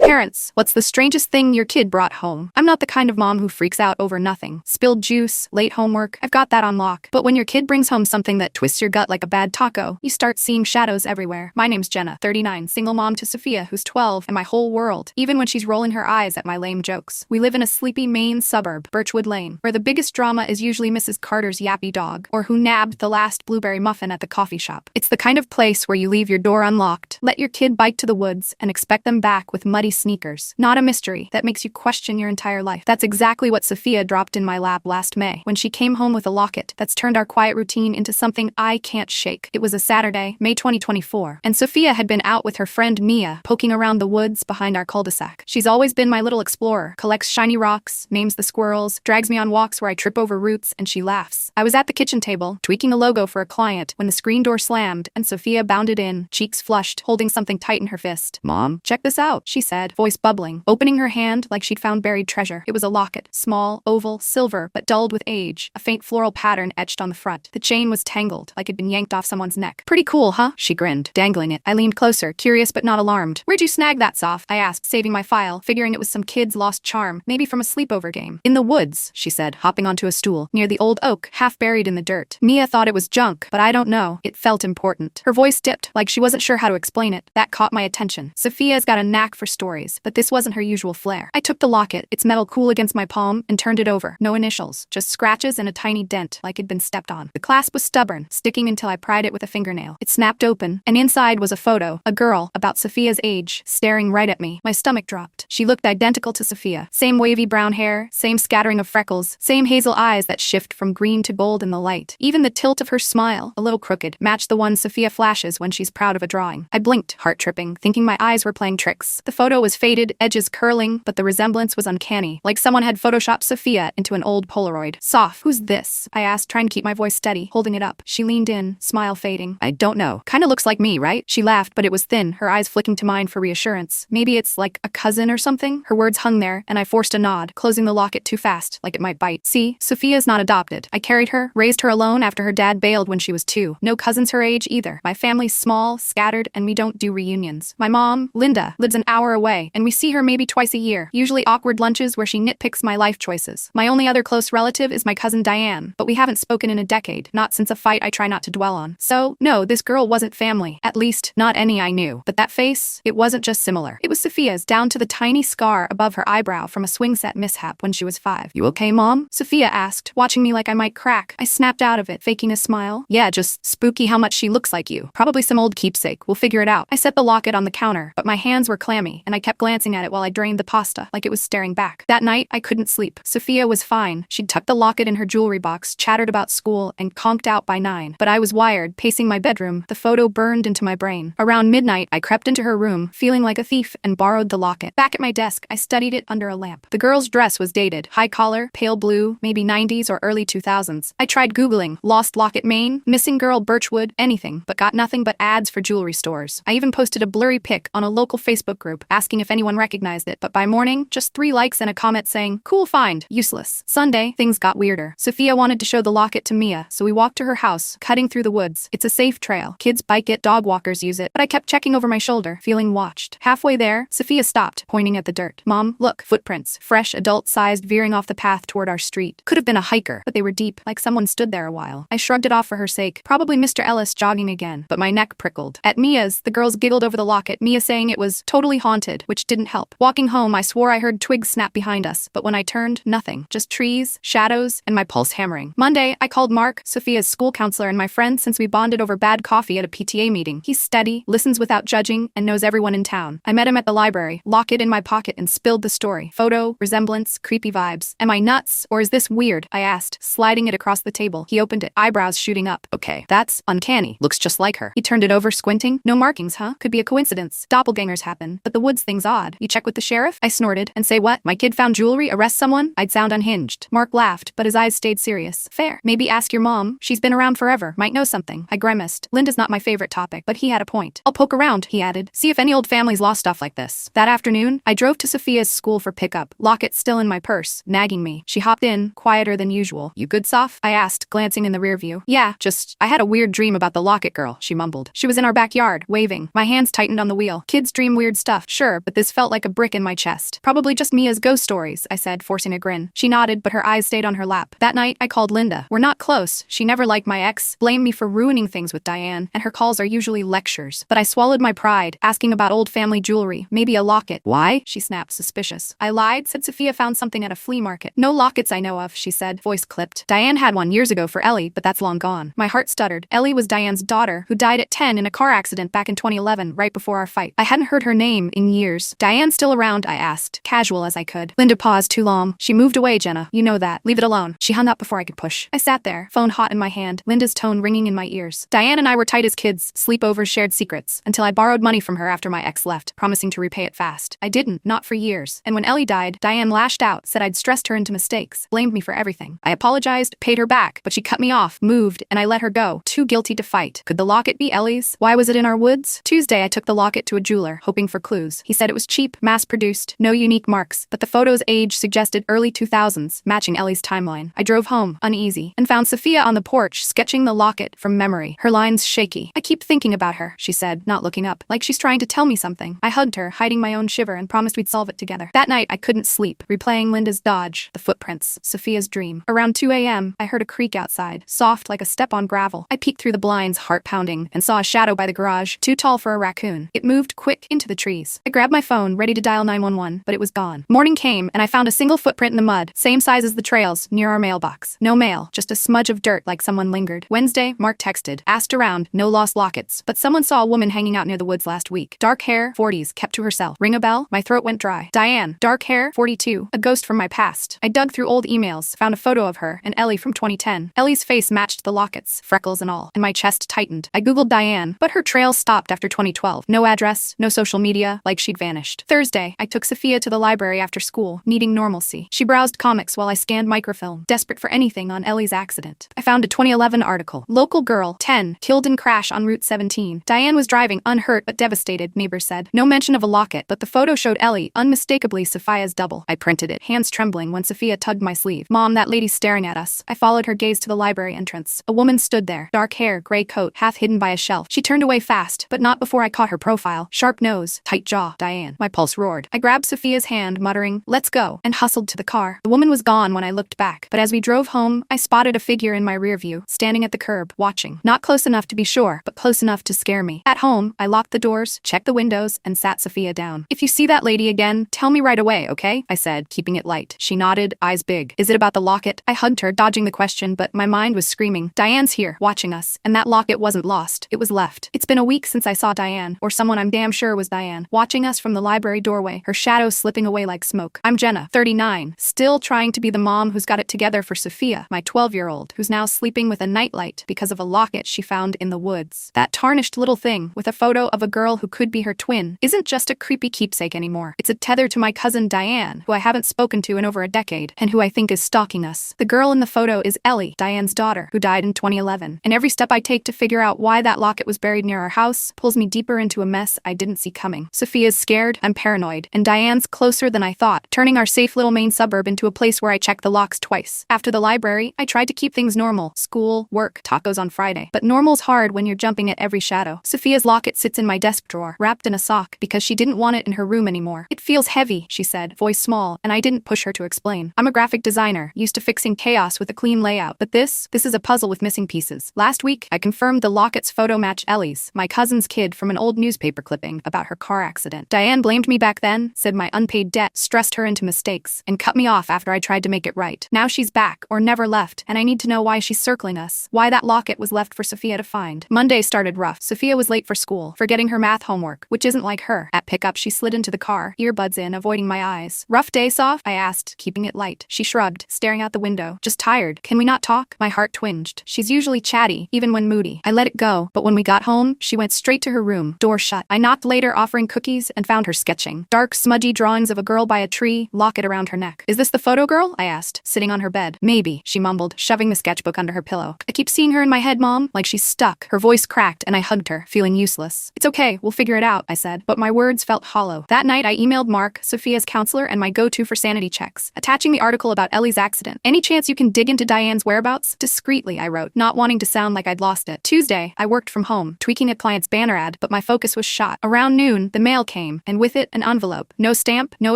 Parents, what's the strangest thing your kid brought home? I'm not the kind of mom who freaks out over nothing. Spilled juice, late homework, I've got that on lock. But when your kid brings home something that twists your gut like a bad taco, you start seeing shadows everywhere. My name's Jenna, 39, single mom to Sophia, who's 12, and my whole world, even when she's rolling her eyes at my lame jokes. We live in a sleepy Maine suburb, Birchwood Lane, where the biggest drama is usually Mrs. Carter's yappy dog, or who nabbed the last blueberry muffin at the coffee shop. It's the kind of place where you leave your door unlocked, let your kid bike to the woods, and expect them back with muddy sneakers. Not a mystery that makes you question your entire life. That's exactly what Sophia dropped in my lap last May, when she came home with a locket that's turned our quiet routine into something I can't shake. It was a Saturday, May 2024, and Sophia had been out with her friend Mia, poking around the woods behind our cul-de-sac. She's always been my little explorer, collects shiny rocks, names the squirrels, drags me on walks where I trip over roots, and she laughs. I was at the kitchen table, tweaking a logo for a client, when the screen door slammed, and Sophia bounded in, cheeks flushed, holding something tight in her fist. "Mom, check this out," she said, voice bubbling, opening her hand like she'd found buried treasure. It was a locket, small, oval, silver, but dulled with age, a faint floral pattern etched on the front. The chain was tangled, like it'd been yanked off someone's neck. "Pretty cool, huh?" she grinned, dangling it. I leaned closer, curious but not alarmed. "Where'd you snag that, Soph?" I asked, saving my file, figuring it was some kid's lost charm, maybe from a sleepover game. "In the woods," she said, hopping onto a stool, near the old oak, half buried in the dirt. Mia thought it was junk, but I don't know. It felt important. Her voice dipped, like she wasn't sure how to explain it. That caught my attention. Sophia's got a knack for stories, but this wasn't her usual flair. I took the locket, its metal cool against my palm, and turned it over. No initials, just scratches and a tiny dent, like it'd been stepped on. The clasp was stubborn, sticking until I pried it with a fingernail. It snapped open, and inside was a photo, a girl, about Sophia's age, staring right at me. My stomach dropped. She looked identical to Sophia. Same wavy brown hair, same scattering of freckles, same hazel eyes that shift from green to gold in the light. Even the tilt of her smile, a little crooked, matched the one Sophia flashes when she's proud of a drawing. I blinked, heart-tripping, thinking my eyes were playing tricks. The photo was faded, edges curling, but the resemblance was uncanny, like someone had photoshopped Sophia into an old Polaroid. "Soph, who's this?" I asked, trying to keep my voice steady, holding it up. She leaned in, smile fading. "I don't know. Kinda looks like me, right?" She laughed, but it was thin, her eyes flicking to mine for reassurance. "Maybe it's like a cousin or something?" Her words hung there, and I forced a nod, closing the locket too fast, like it might bite. "See, Sophia's not adopted. I carried her, raised her alone after her dad bailed when she was 2. No cousins her age either. My family's small, scattered, and we don't do reunions. My mom, Linda, lives an hour away, and we see her maybe twice a year, usually awkward lunches where she nitpicks my life choices. My only other close relative is my cousin Diane, but we haven't spoken in a decade, not since a fight I try not to dwell on. So, no, this girl wasn't family, at least, not any I knew. But that face, it wasn't just similar. It was Sophia's, down to the tiny scar above her eyebrow from a swing set mishap when she was 5. "You okay, Mom?" Sophia asked, watching me like I might crack. I snapped out of it, faking a smile. "Yeah, just spooky how much she looks like you. Probably some old keepsake. We'll figure it out." I set the locket on the counter, but my hands were clammy, and I kept glancing at it while I drained the pasta, like it was staring back. That night, I couldn't sleep. Sophia was fine. She'd tucked the locket in her jewelry box, chattered about school, and conked out by 9. But I was wired, pacing my bedroom. The photo burned into my brain. Around midnight, I crept into her room, feeling like a thief, and borrowed the locket. Back at my desk, I studied it under a lamp. The girl's dress was dated, high collar, pale blue, maybe 90s or early 2000s. I tried Googling, lost locket Maine, missing girl Birchwood, anything, but got nothing but ads for jewelry stores. I even posted a blurry pic on a local Facebook group, asking if anyone recognized it, but by morning, just 3 likes and a comment saying, "Cool find, useless." Sunday, things got weirder. Sophia wanted to show the locket to Mia, so we walked to her house, cutting through the woods. It's a safe trail. Kids bike it, dog walkers use it, but I kept checking over my shoulder, feeling watched. Halfway there, Sophia stopped, pointing at the dirt. "Mom, look, footprints, fresh, adult-sized, veering off the path toward our street. Could have been a hiker, but they were deep, like someone stood there a while." I shrugged it off for her sake. Probably Mr. Ellis jogging again, but my neck prickled. At Mia's, the girls giggled over the locket, Mia saying it was totally haunted, which didn't help. Walking home, I swore I heard twigs snap behind us, but when I turned, nothing. Just trees, shadows, and my pulse hammering. Monday, I called Mark, Sophia's school counselor and my friend since we bonded over bad coffee at a PTA meeting. He's steady, listens without judging, and knows everyone in town. I met him at the library, locket in my pocket, and spilled the story. Photo, resemblance, creepy vibes. "Am I nuts, or is this weird?" I asked, sliding it across the table. He opened it, eyebrows shooting up. "Okay, that's uncanny. Looks just like her." He turned it over, squinting. "No markings, huh? Could be a coincidence. Doppelgangers happen, but the woods thing's odd. You check with the sheriff?" I snorted. "And say what? My kid found jewelry? Arrest someone?" I'd sound unhinged. Mark laughed, but his eyes stayed serious. "Fair. Maybe ask your mom. She's been around forever. Might know something." I grimaced. Linda's not my favorite topic, but he had a point. "I'll poke around," he added. "See if any old families lost stuff like this." That afternoon, I drove to Sophia's school for pickup, locket still in my purse, nagging me. She hopped in, quieter than usual. "You good, Soph?" I asked, glancing in the rearview. "Yeah, I had a weird dream about the locket girl," she mumbled. "She was in our backyard, waving. My hands tightened on the wheel. Kids dream weird stuff, sure, before, but this felt like a brick in my chest. Probably just Mia's ghost stories, I said, forcing a grin. She nodded, but her eyes stayed on her lap. That night, I called Linda. We're not close. She never liked my ex, blamed me for ruining things with Diane, and her calls are usually lectures. But I swallowed my pride, asking about old family jewelry, maybe a locket. Why? She snapped, suspicious. I lied, said Sophia found something at a flea market. No lockets I know of, she said, voice clipped. Diane had one years ago for Ellie, but that's long gone. My heart stuttered. Ellie was Diane's daughter, who died at 10 in a car accident back in 2011, right before our fight. I hadn't heard her name in years. Diane still around? I asked, casual as I could. Linda paused too long. She moved away, Jenna. You know that. Leave it alone. She hung up before I could push. I sat there, phone hot in my hand, Linda's tone ringing in my ears. Diane and I were tight as kids, sleepovers, shared secrets, until I borrowed money from her after my ex left, promising to repay it fast. I didn't, not for years. And when Ellie died, Diane lashed out, said I'd stressed her into mistakes, blamed me for everything. I apologized, paid her back, but she cut me off, moved, and I let her go, too guilty to fight. Could the locket be Ellie's? Why was it in our woods? Tuesday, I took the locket to a jeweler, hoping for clues. He said it was cheap, mass-produced, no unique marks, but the photo's age suggested early 2000s, matching Ellie's timeline. I drove home, uneasy, and found Sophia on the porch, sketching the locket from memory, her lines shaky. I keep thinking about her, she said, not looking up, like she's trying to tell me something. I hugged her, hiding my own shiver, and promised we'd solve it together. That night, I couldn't sleep, replaying Linda's dodge, the footprints, Sophia's dream. Around 2 a.m., I heard a creak outside, soft like a step on gravel. I peeked through the blinds, heart pounding, and saw a shadow by the garage, too tall for a raccoon. It moved quick into the trees. I grabbed my phone, ready to dial 911, but it was gone. Morning came, and I found a single footprint in the mud, same size as the trails, near our mailbox. No mail, just a smudge of dirt like someone lingered. Wednesday, Mark texted, asked around, no lost lockets, but someone saw a woman hanging out near the woods last week. Dark hair, 40s, kept to herself. Ring a bell? My throat went dry. Diane, dark hair, 42, a ghost from my past. I dug through old emails, found a photo of her and Ellie from 2010. Ellie's face matched the lockets, freckles and all, and my chest tightened. I googled Diane, but her trail stopped after 2012. No address, no social media, like she'd vanished. Thursday, I took Sophia to the library after school, needing normalcy. She browsed comics while I scanned microfilm, desperate for anything on Ellie's accident. I found a 2011 article. Local girl, 10, killed in crash on Route 17. Diane was driving, unhurt but devastated, neighbors said. No mention of a locket, but the photo showed Ellie, unmistakably Sophia's double. I printed it, hands trembling when Sophia tugged my sleeve. Mom, that lady's staring at us. I followed her gaze to the library entrance. A woman stood there, dark hair, gray coat, half hidden by a shelf. She turned away fast, but not before I caught her profile. Sharp nose, tight jaw. Diane. My pulse roared. I grabbed Sophia's hand, muttering, let's go, and hustled to the car. The woman was gone when I looked back, but as we drove home, I spotted a figure in my rear view, standing at the curb, watching. Not close enough to be sure, but close enough to scare me. At home, I locked the doors, checked the windows, and sat Sophia down. If you see that lady again, tell me right away, okay? I said, keeping it light. She nodded, eyes big. Is it about the locket? I hugged her, dodging the question, but my mind was screaming. Diane's here, watching us, and that locket wasn't lost. It was left. It's been a week since I saw Diane, or someone I'm damn sure was Diane, watching us from the library doorway, her shadow slipping away like smoke. I'm Jenna, 39, still trying to be the mom who's got it together for Sophia, my 12-year-old, who's now sleeping with a nightlight because of a locket she found in the woods. That tarnished little thing, with a photo of a girl who could be her twin, isn't just a creepy keepsake anymore. It's a tether to my cousin Diane, who I haven't spoken to in over a decade, and who I think is stalking us. The girl in the photo is Ellie, Diane's daughter, who died in 2011, and every step I take to figure out why that locket was buried near our house pulls me deeper into a mess I didn't see coming. Sophia's scared, I'm paranoid, and Diane's closer than I thought, turning our safe little main suburb into a place where I check the locks twice. After the library, I tried to keep things normal. School, work, tacos on Friday. But normal's hard when you're jumping at every shadow. Sophia's locket sits in my desk drawer, wrapped in a sock, because she didn't want it in her room anymore. It feels heavy, she said, voice small, and I didn't push her to explain. I'm a graphic designer, used to fixing chaos with a clean layout, but this is a puzzle with missing pieces. Last week, I confirmed the locket's photo matched Ellie's, my cousin's kid, from an old newspaper clipping about her car accident. Diane blamed me back then, said my unpaid debt stressed her into mistakes, and cut me off after I tried to make it right. Now she's back, or never left, and I need to know why she's circling us, why that locket was left for Sophia to find. Monday started rough. Sophia was late for school, forgetting her math homework, which isn't like her. At pickup, she slid into the car, earbuds in, avoiding my eyes. Rough day, Soph? I asked, keeping it light. She shrugged, staring out the window. Just tired. Can we not talk? My heart twinged. She's usually chatty, even when moody. I let it go, but when we got home, she went straight to her room, door shut. I knocked later, offering cookies, and found her sketching. Dark, smudgy drawings of a girl by a tree, locket around her neck. Is this the photo girl? I asked, sitting on her bed. Maybe, she mumbled, shoving the sketchbook under her pillow. I keep seeing her in my head, Mom, like she's stuck. Her voice cracked, and I hugged her, feeling useless. It's okay, we'll figure it out, I said, but my words felt hollow. That night, I emailed Mark, Sophia's counselor and my go-to for sanity checks, attaching the article about Ellie's accident. Any chance you can dig into Diane's whereabouts? Discreetly, I wrote, not wanting to sound like I'd lost it. Tuesday, I worked from home, tweaking a client's banner ad, but my focus was shot. Around noon, the mail came. name, and with it, an envelope. No stamp, no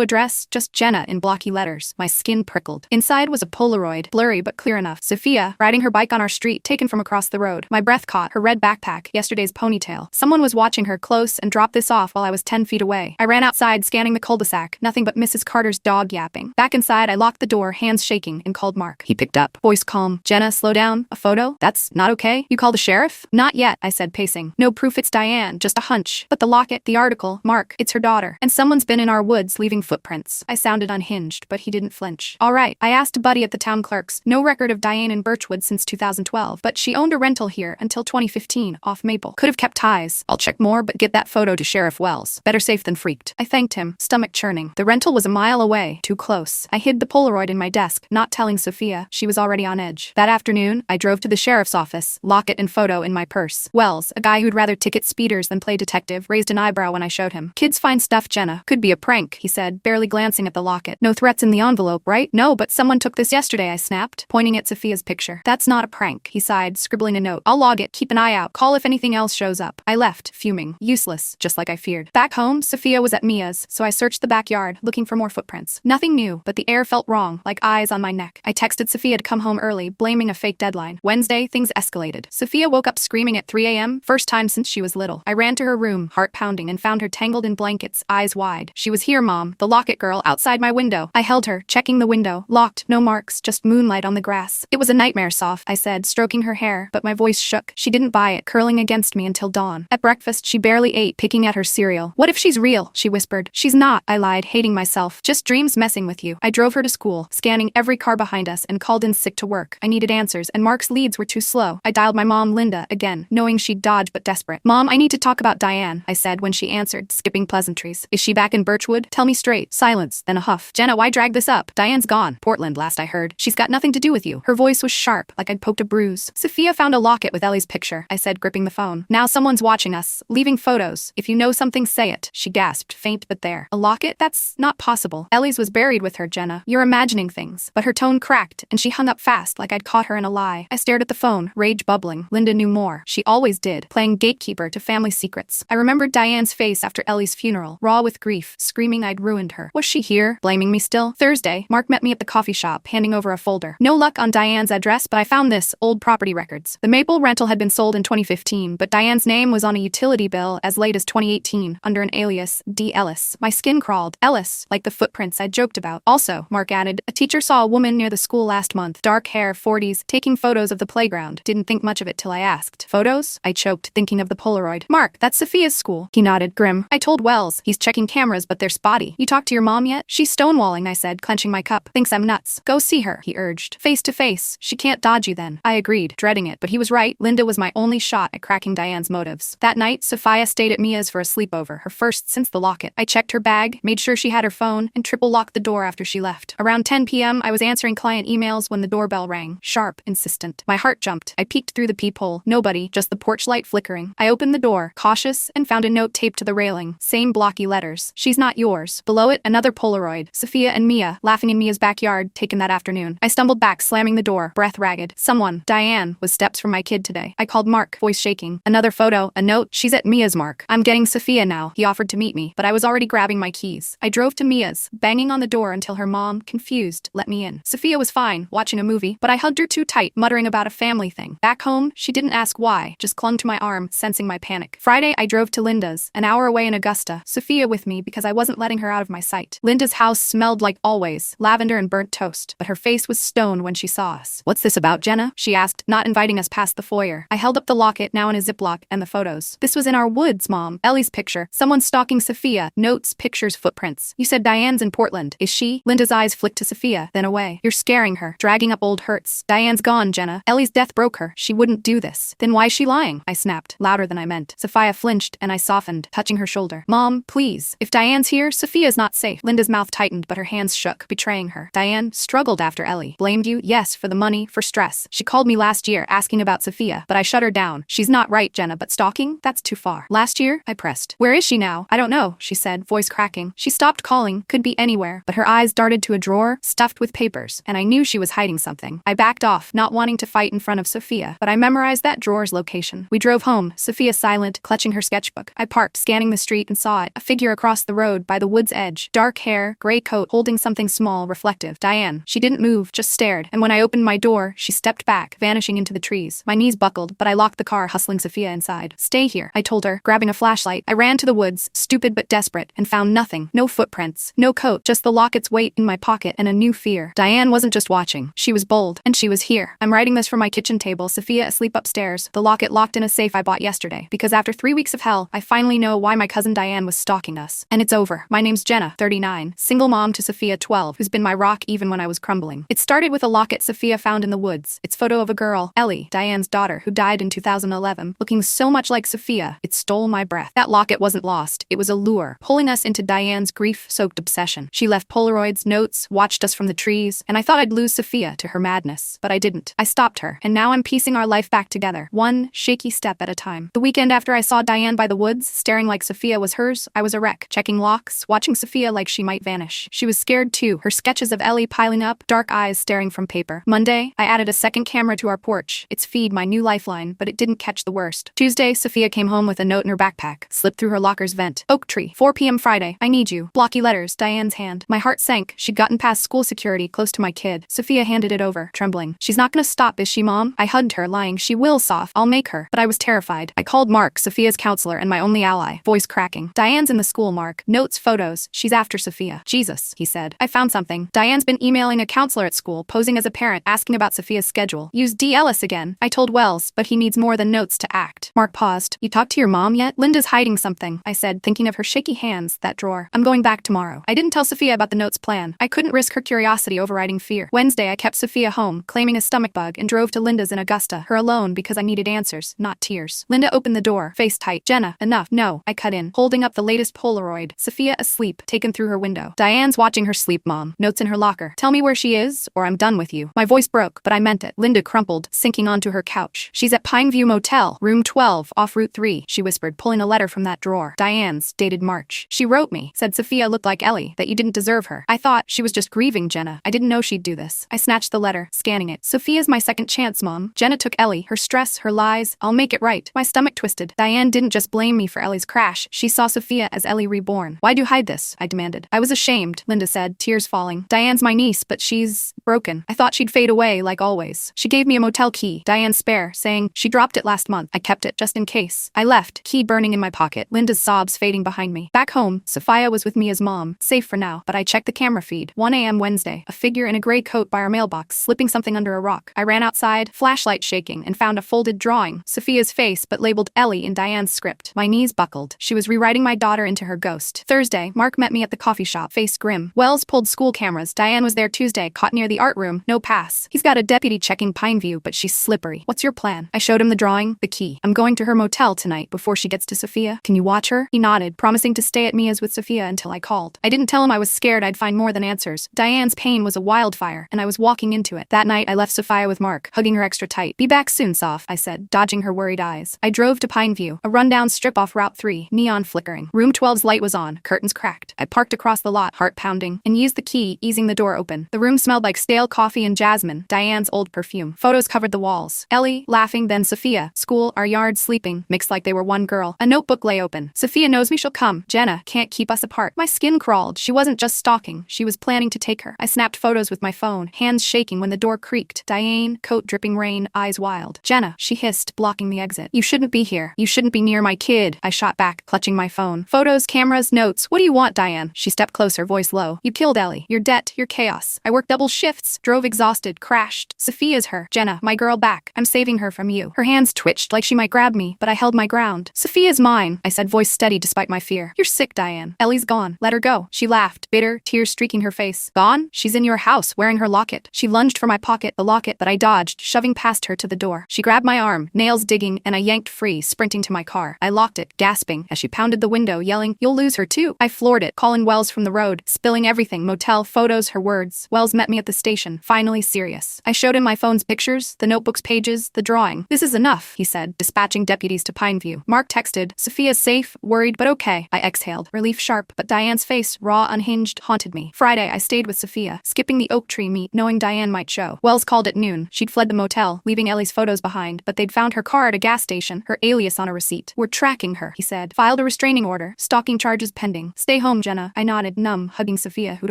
address, just Jenna in blocky letters. My skin prickled. Inside was a Polaroid, blurry but clear enough. Sophia, riding her bike on our street, taken from across the road. My breath caught, her red backpack, yesterday's ponytail. Someone was watching her close and dropped this off while I was 10 feet away. I ran outside, scanning the cul-de-sac. Nothing but Mrs. Carter's dog yapping. Back inside, I locked the door, hands shaking, and called Mark. He picked up. Voice calm. Jenna, slow down. A photo? That's not okay? You call the sheriff? Not yet, I said, pacing. No proof it's Diane, just a hunch. But the locket, the article, Mark, it's her daughter. And someone's been in our woods leaving footprints. I sounded unhinged, but he didn't flinch. All right, I asked a buddy at the town clerk's. No record of Diane in Birchwood since 2012, but she owned a rental here until 2015, off Maple. Could have kept ties. I'll check more, but get that photo to Sheriff Wells. Better safe than freaked. I thanked him, stomach churning. The rental was a mile away, too close. I hid the Polaroid in my desk, not telling Sophia. She was already on edge. That afternoon, I drove to the sheriff's office, locket and photo in my purse. Wells, a guy who'd rather ticket speeders than play detective, raised an eyebrow when I showed him. Kids find stuff, Jenna. Could be a prank, he said, barely glancing at the locket. No threats in the envelope, right? No, but someone took this yesterday, I snapped, pointing at Sophia's picture. That's not a prank, he sighed, scribbling a note. I'll log it, keep an eye out, call if anything else shows up. I left, fuming. Useless, just like I feared. Back home, Sophia was at Mia's, so I searched the backyard, looking for more footprints. Nothing new, but the air felt wrong, like eyes on my neck. I texted Sophia to come home early, blaming a fake deadline. Wednesday, things escalated. Sophia woke up screaming at 3 a.m., first time since she was little. I ran to her room, heart pounding, and found her tangled in blankets, eyes wide. She was here, Mom, the locket girl, outside my window. I held her, checking the window. Locked, no marks, just moonlight on the grass. It was a nightmare, Soph, I said, stroking her hair, but my voice shook. She didn't buy it, curling against me until dawn. At breakfast, she barely ate, picking at her cereal. What if she's real? She whispered. She's not, I lied, hating myself. Just dreams messing with you. I drove her to school, scanning every car behind us, and called in sick to work. I needed answers, and Mark's leads were too slow. I dialed my mom, Linda, again, knowing she'd dodge but desperate. Mom, I need to talk about Diane, I said when she answered, skipping pleasantries. Is she back in Birchwood? Tell me straight. Silence, then a huff. Jenna, why drag this up? Diane's gone. Portland, last I heard. She's got nothing to do with you. Her voice was sharp, like I'd poked a bruise. Sophia found a locket with Ellie's picture, I said, gripping the phone. Now someone's watching us, leaving photos. If you know something, say it. She gasped, faint but there. A locket? That's not possible. Ellie's was buried with her, Jenna. You're imagining things. But her tone cracked, and she hung up fast, like I'd caught her in a lie. I stared at the phone, rage bubbling. Linda knew more. She always did, playing gatekeeper to family secrets. I remembered Diane's face after Ellie's funeral, raw with grief, screaming I'd ruined her. Was she here, blaming me still? Thursday, Mark met me at the coffee shop, handing over a folder. No luck on Diane's address, but I found this, old property records. The Maple rental had been sold in 2015, but Diane's name was on a utility bill as late as 2018, under an alias, D. Ellis. My skin crawled. Ellis, like the footprints I'd joked about. Also, Mark added, a teacher saw a woman near the school last month, dark hair, 40s, taking photos of the playground. Didn't think much of it till I asked. Photos? I choked, thinking of the Polaroid. Mark, that's Sophia's school. He nodded, grim. I told Wells. He's checking cameras, but they're spotty. You talked to your mom yet? She's stonewalling, I said, clenching my cup. Thinks I'm nuts. Go see her, he urged. Face to face. She can't dodge you then. I agreed, dreading it, but he was right. Linda was my only shot at cracking Diane's motives. That night, Sophia stayed at Mia's for a sleepover, her first since the locket. I checked her bag, made sure she had her phone, and triple locked the door after she left. Around 10 p.m., I was answering client emails when the doorbell rang. Sharp, insistent. My heart jumped. I peeked through the peephole. Nobody, just the porch light flickering. I opened the door, cautious, and found a note taped to the railing. Same blocky letters. She's not yours. Below it, another Polaroid. Sophia and Mia, laughing in Mia's backyard, taken that afternoon. I stumbled back, slamming the door, breath ragged. Someone, Diane, was steps from my kid today. I called Mark, voice shaking. Another photo, a note. She's at Mia's, Mark. I'm getting Sophia now. He offered to meet me, but I was already grabbing my keys. I drove to Mia's, banging on the door until her mom, confused, let me in. Sophia was fine, watching a movie, but I hugged her too tight, muttering about a family thing. Back home, she didn't ask why, just clung to my arm, sensing my panic. Friday, I drove to Linda's, an hour away in Augusta, Sophia with me because I wasn't letting her out of my sight. Linda's house smelled like always, lavender and burnt toast, but her face was stone when she saw us. What's this about, Jenna? She asked, not inviting us past the foyer. I held up the locket, now in a Ziploc, and the photos. This was in our woods, Mom. Ellie's picture. Someone stalking Sophia. Notes, pictures, footprints. You said Diane's in Portland. Is she? Linda's eyes flicked to Sophia, then away. You're scaring her, dragging up old hurts. Diane's gone, Jenna. Ellie's death broke her. She wouldn't do this. Then why's she lying? I snapped, louder than I meant. Sophia flinched, and I softened, touching her shoulder. Mom, please. If Diane's here, Sophia's not safe. Linda's mouth tightened, but her hands shook, betraying her. Diane struggled after Ellie. Blamed you? Yes, for the money, for stress. She called me last year, asking about Sophia, but I shut her down. She's not right, Jenna, but stalking? That's too far. Last year? I pressed. Where is she now? I don't know, she said, voice cracking. She stopped calling, could be anywhere, but her eyes darted to a drawer, stuffed with papers, and I knew she was hiding something. I backed off, not wanting to fight in front of Sophia, but I memorized that drawer's location. We drove home, Sophia silent, clutching her sketchbook. I parked, scanning the street and saw it, a figure across the road by the wood's edge. Dark hair, gray coat, holding something small, reflective. Diane. She didn't move, just stared, and when I opened my door, she stepped back, vanishing into the trees. My knees buckled, but I locked the car, hustling Sophia inside. Stay here, I told her, grabbing a flashlight. I ran to the woods, stupid but desperate, and found nothing. No footprints, no coat, just the locket's weight in my pocket and a new fear. Diane wasn't just watching, she was bold, and she was here. I'm writing this from my kitchen table, Sophia asleep upstairs, the locket locked in a safe I bought yesterday, because after 3 weeks of hell, I finally know why my cousin Diane was stalking us. And it's over. My name's Jenna, 39, single mom to Sophia, 12, who's been my rock even when I was crumbling. It started with a locket Sophia found in the woods. It's photo of a girl, Ellie, Diane's daughter, who died in 2011, looking so much like Sophia, it stole my breath. That locket wasn't lost, it was a lure, pulling us into Diane's grief-soaked obsession. She left Polaroids, notes, watched us from the trees, and I thought I'd lose Sophia to her madness. But I didn't. I stopped her, and now I'm piecing our life back together, one shaky step at a time. The weekend after I saw Diane by the woods, staring like Sophia was hers, I was a wreck, checking locks, watching Sophia like she might vanish. She was scared too, her sketches of Ellie piling up, dark eyes staring from paper. Monday, I added a second camera to our porch. It's Feed, my new lifeline, but it didn't catch the worst. Tuesday, Sophia came home with a note in her backpack, slipped through her locker's vent. Oak tree, 4 p.m. Friday, I need you. Blocky letters, Diane's hand. My heart sank. She'd gotten past school security, close to my kid. Sophia handed it over, trembling. She's not gonna stop, is she, Mom? I hugged her, lying. She will, Soph. I'll make her. But I was terrified. I called Mark, Sophia's counselor and my only ally. Voice cracking. Diane's in the school, Mark. Notes, photos. She's after Sophia. Jesus, he said. I found something. Diane's been emailing a counselor at school, posing as a parent, asking about Sophia's schedule. Use D. Ellis again. I told Wells, but he needs more than notes to act. Mark paused. You talked to your mom yet? Linda's hiding something, I said, thinking of her shaky hands, that drawer. I'm going back tomorrow. I didn't tell Sophia about the notes plan. I couldn't risk her curiosity overriding fear. Wednesday, I kept Sophia home, claiming a stomach bug, and drove to Linda's in Augusta, her alone because I needed answers, not tears. Linda opened the door, face tight. Jenna, enough. No, I cut in, holding up the latest Polaroid. Sophia asleep, taken through her window. Diane's watching her sleep, Mom. Notes in her locker. Tell me where she is, or I'm done with you. My voice broke, but I meant it. Linda crumpled, sinking onto her couch. She's at Pineview Motel, room 12, off Route 3, she whispered, pulling a letter from that drawer. Diane's, dated March. She wrote me, said Sophia looked like Ellie, that you didn't deserve her. I thought she was just grieving, Jenna. I didn't know she'd do this. I snatched the letter, scanning it. Sophia's my second chance, Mom. Jenna took Ellie, her stress, her lies. I'll make it right. My stomach twisted. Diane didn't just blame me for Ellie's crash. She saw Sophia as Ellie reborn. Why'd you hide this? I demanded. I was ashamed, Linda said, tears falling. Diane's my niece, but she's broken. I thought she'd fade away, like always. She gave me a motel key, Diane's spare, saying she dropped it last month. I kept it, just in case. I left, key burning in my pocket, Linda's sobs fading behind me. Back home, Sophia was with me as Mom, safe for now, but I checked the camera feed. 1 a.m. Wednesday, a figure in a gray coat by our mailbox, slipping something under a rock. I ran outside, flashlight shaking, and found a folded drawing, Sophia's face, but labeled Ellie in Diane's script. My knees buckled. She was rewriting my daughter into her ghost. Thursday, Mark met me at the coffee shop, face grim. Wells pulled school cameras. Diane was there Tuesday, caught near the art room, no pass. He's got a deputy checking Pineview, but she's slippery. What's your plan? I showed him the drawing, the key. I'm going to her motel tonight before she gets to Sophia. Can you watch her? He nodded, promising to stay at Mia's with Sophia until I called. I didn't tell him I was scared I'd find more than answers. Diane's pain was a wildfire, and I was walking into it. That night, I left Sophia with Mark, hugging her extra tight. Be back soon, Soph, I said, dodging her worried eyes. I drove to Pineview, a rundown strip off Route 3, neon flickering. Room 12's light was on, curtains cracked. I parked across the lot, heart pounding, and used the key, easing the door open. The room smelled like stale coffee and jasmine, Diane's old perfume. Photos covered the walls. Ellie, laughing, then Sophia. School, our yard, sleeping, mixed like they were one girl. A notebook lay open. Sophia knows me, she'll come. Jenna can't keep us apart. My skin crawled. She wasn't just stalking. She was planning to take her. I snapped photos with my phone, hands shaking when the door creaked. Diane, coat dripping rain, eyes wild. Jenna, she hissed, blocking the exit. You shouldn't be here. You shouldn't be near my kid. I shot back, clutching my phone. Photos, cameras, notes. What do you want, Diane? She stepped closer, voice low. You killed Ellie. Your debt, your chaos. I worked double shifts, drove exhausted, crashed. Sophia's her. Jenna, my girl back. I'm saving her from you. Her hands twitched like she might grab me, but I held my ground. Sophia's mine, I said, voice steady despite my fear. You're sick, Diane. Ellie's gone. Let her go. She laughed, bitter, tears streaking her face. Gone? She's in your house, wearing her locket. She lunged for my pocket, the locket, but I dodged, shoving past her to the door. She grabbed my arm, nails digging, and I yanked free, sprinting to my car. I locked it, gasping, as she pounded the window, yelling, "You'll lose her too." I floored it, calling Wells from the road, spilling everything, motel, photos, her words. Wells met me at the station, finally serious. I showed him my phone's pictures, the notebook's pages, the drawing. "This is enough," he said, dispatching deputies to Pineview. Mark texted, "Sophia's safe, worried, but okay." I exhaled, relief sharp, but Diane's face, raw, unhinged, haunted me. Friday, I stayed with Sophia, skipping the oak tree meet, knowing Diane might show. Wells called at noon. She'd fled the motel, leaving Ellie's photos behind, but they'd found her car at a gas station, her alias on a receipt. "We're tracking her," he said. "Filed a restraining Restraining order. Stalking charges pending. Stay home, Jenna. I nodded, numb, hugging Sophia, who'd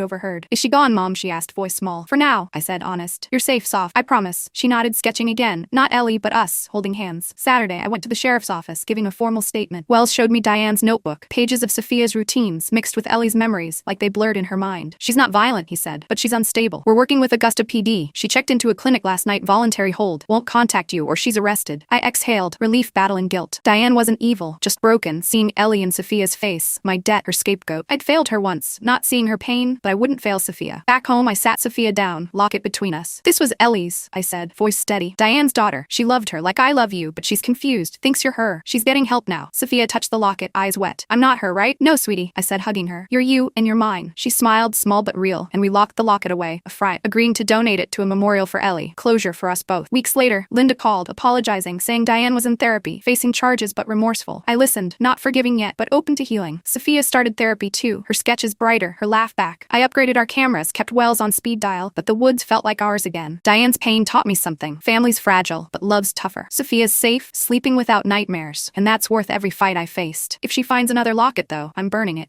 overheard. Is she gone, Mom? She asked, voice small. For now, I said, honest. You're safe, soft. I promise. She nodded, sketching again. Not Ellie, but us, holding hands. Saturday, I went to the sheriff's office, giving a formal statement. Wells showed me Diane's notebook. Pages of Sophia's routines, mixed with Ellie's memories, like they blurred in her mind. She's not violent, he said, but she's unstable. We're working with Augusta PD. She checked into a clinic last night, voluntary hold. Won't contact you or she's arrested. I exhaled, relief battling guilt. Diane wasn't evil, just broken, seeing Ellie in Sophia's face. My debt, her scapegoat. I'd failed her once, not seeing her pain, but I wouldn't fail Sophia. Back home, I sat Sophia down, locket between us. This was Ellie's, I said, voice steady. Diane's daughter. She loved her like I love you, but she's confused, thinks you're her. She's getting help now. Sophia touched the locket, eyes wet. I'm not her, right? No, sweetie, I said, hugging her. You're you, and you're mine. She smiled, small but real, and we locked the locket away, a fright, agreeing to donate it to a memorial for Ellie. Closure for us both. Weeks later, Linda called, apologizing, saying Diane was in therapy, facing charges but remorseful. I listened, not forgiving yet, but open to healing. Sophia started therapy too, her sketches brighter, her laugh back. I upgraded our cameras, kept Wells on speed dial, but the woods felt like ours again. Diane's pain taught me something. Family's fragile, but love's tougher. Sophia's safe, sleeping without nightmares, and that's worth every fight I faced. If she finds another locket though, I'm burning it.